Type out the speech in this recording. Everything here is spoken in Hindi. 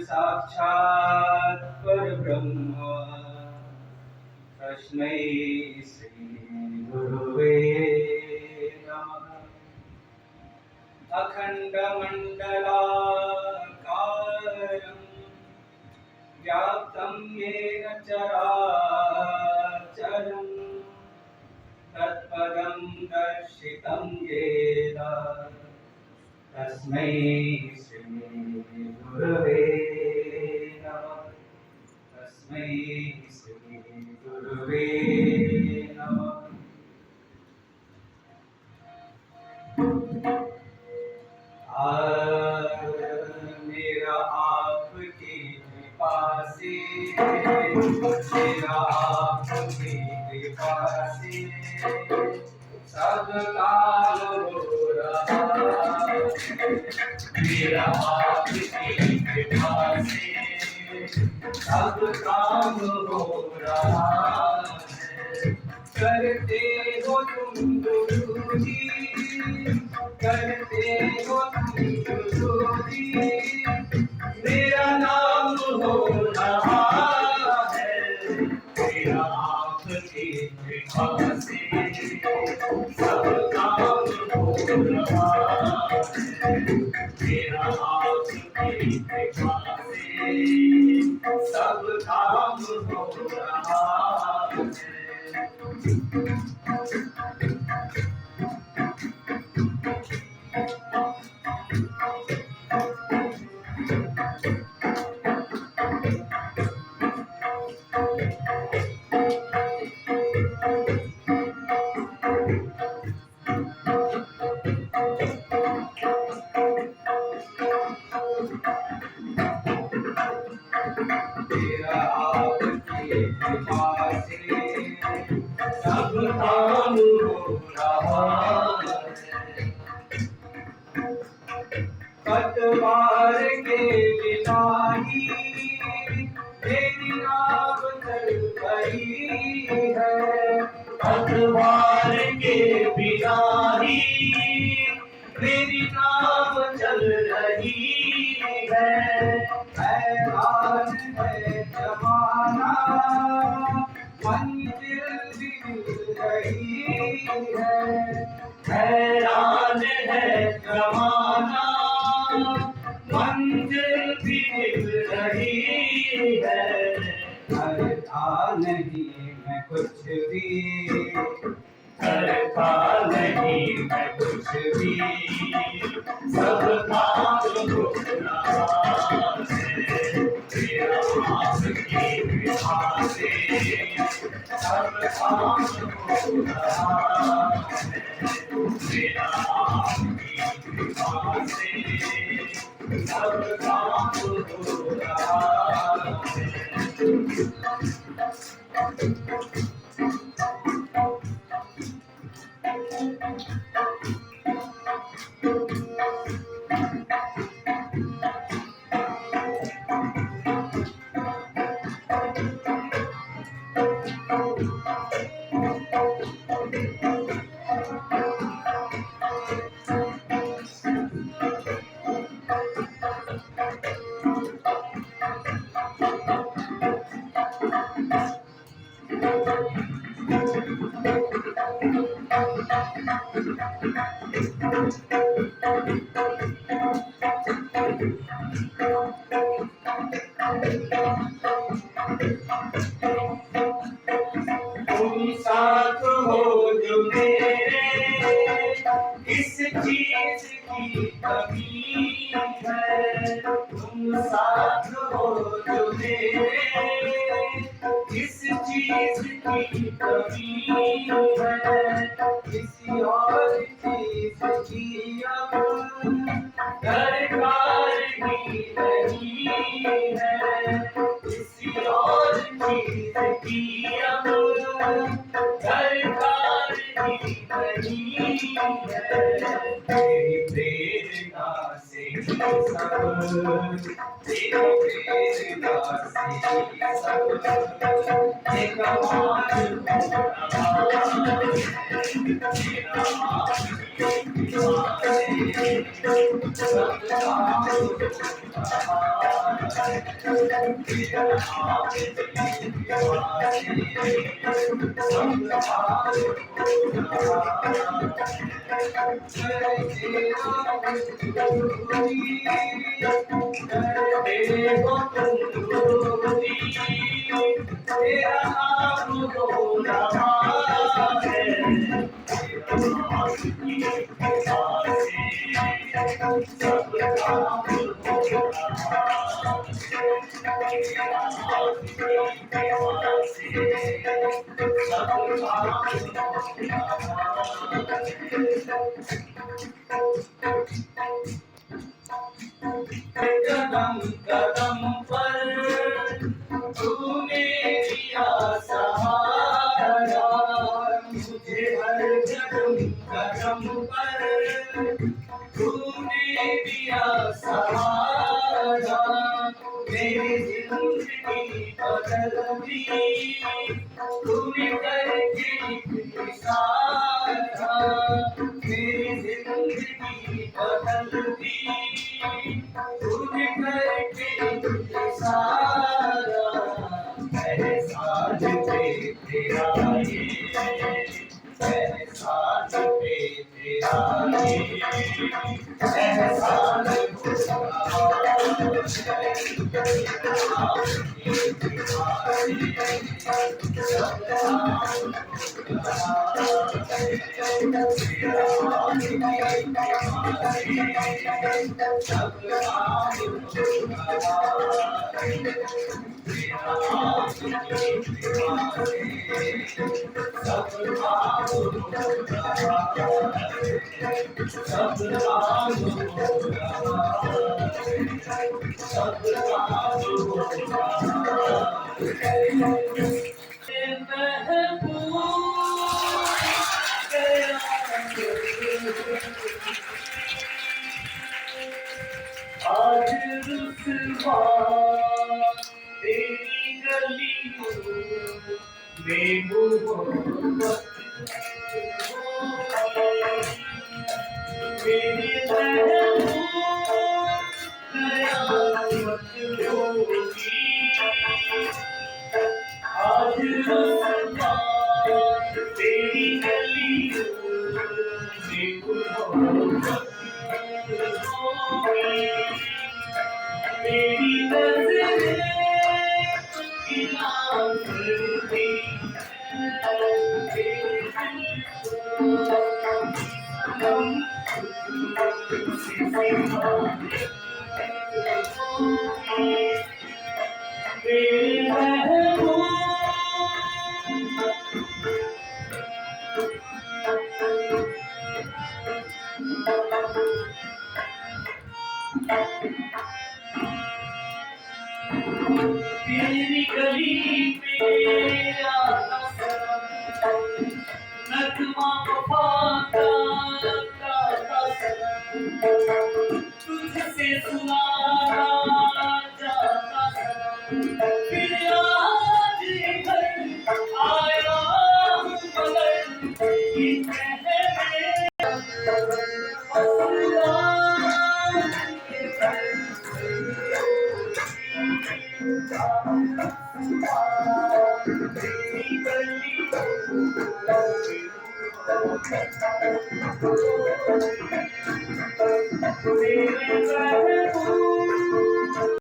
साक्षात् परब्रह्म तस्मै श्री गुरुवे नमः। अखण्डमण्डलाकारं व्याप्तं येन चराचरं तत्पदं दर्शितं येन तस्मै श्री गुरवे नमः। तस्मै श्री गुरवे नमः। मेरा आपकी कृपा से, मेरा आपकी कृपा से सब काम हो रहा। मेरा आपकी कृपा से सब काम हो रहा है। करते हो तुम गुरु जी, करते हो तुम गुरु जी, मेरा नाम हो रहा है। मेरा आपकी कृपा से सब काम हो रहा है। मेरा आपकी कृपा से सब काम हो रहा है। मेरा आपकी कृपा से सब काम हो रहा है। पतवार के बिना ही मेरी नाव चल रही है। पतवार के बिना ही मेरी नाव चल रही है। हैरान है जमाना मंजिल भी मिल रही है। हैरान है जमाना मंजिल भी मिल रही है। करता नहीं मैं कुछ भी, करता नहीं मैं कुछ भी, सब काम हो रहा है। मेरा आपकी कृपा से सब काम हो रहा है। मेरा आपकी कृपा से सब काम हो रहा है। तुम साथ हो जो मेरे, किस चीज की कमी है। तुम साथ हो जो मेरे, किस चीज की कमी है। किसी और चीज की अब दरकार ही नहीं है। किसी और चीज की अब दरकार ही नहीं है। तेरी प्रेरणा से ही सब, तेरी प्रेरणा से ही सब एक कमाल हो रहा है। मेरा आपकी कृपा से सब काम हो रहा है। तेरा नाम रो रहा है कदम कदम पर तूने दिया सहारा मुझे हर कदम कदम पर तूने दिया सहारा मेरी जिंदगी बदल दी तूने करके एक इशारा मेरी जिंदगी बदल दी तूने करके एक इशारा मेरे साथ पे तेरा ये मेरे साथ पे तेरा ये एहसान आज रुसवा तेरी गलियों में मोहब्बत मेरी महबूब कयामत होगी आज रुसवा तेरी गलियों में मोहब्बत मेरी नज़रें गिला करती तेरी गली में आता सनम नगमा वफा का सनम तुझसे सुनाया जाता सनम फिर आज घर आया हूँ मगर ये कहने तेरे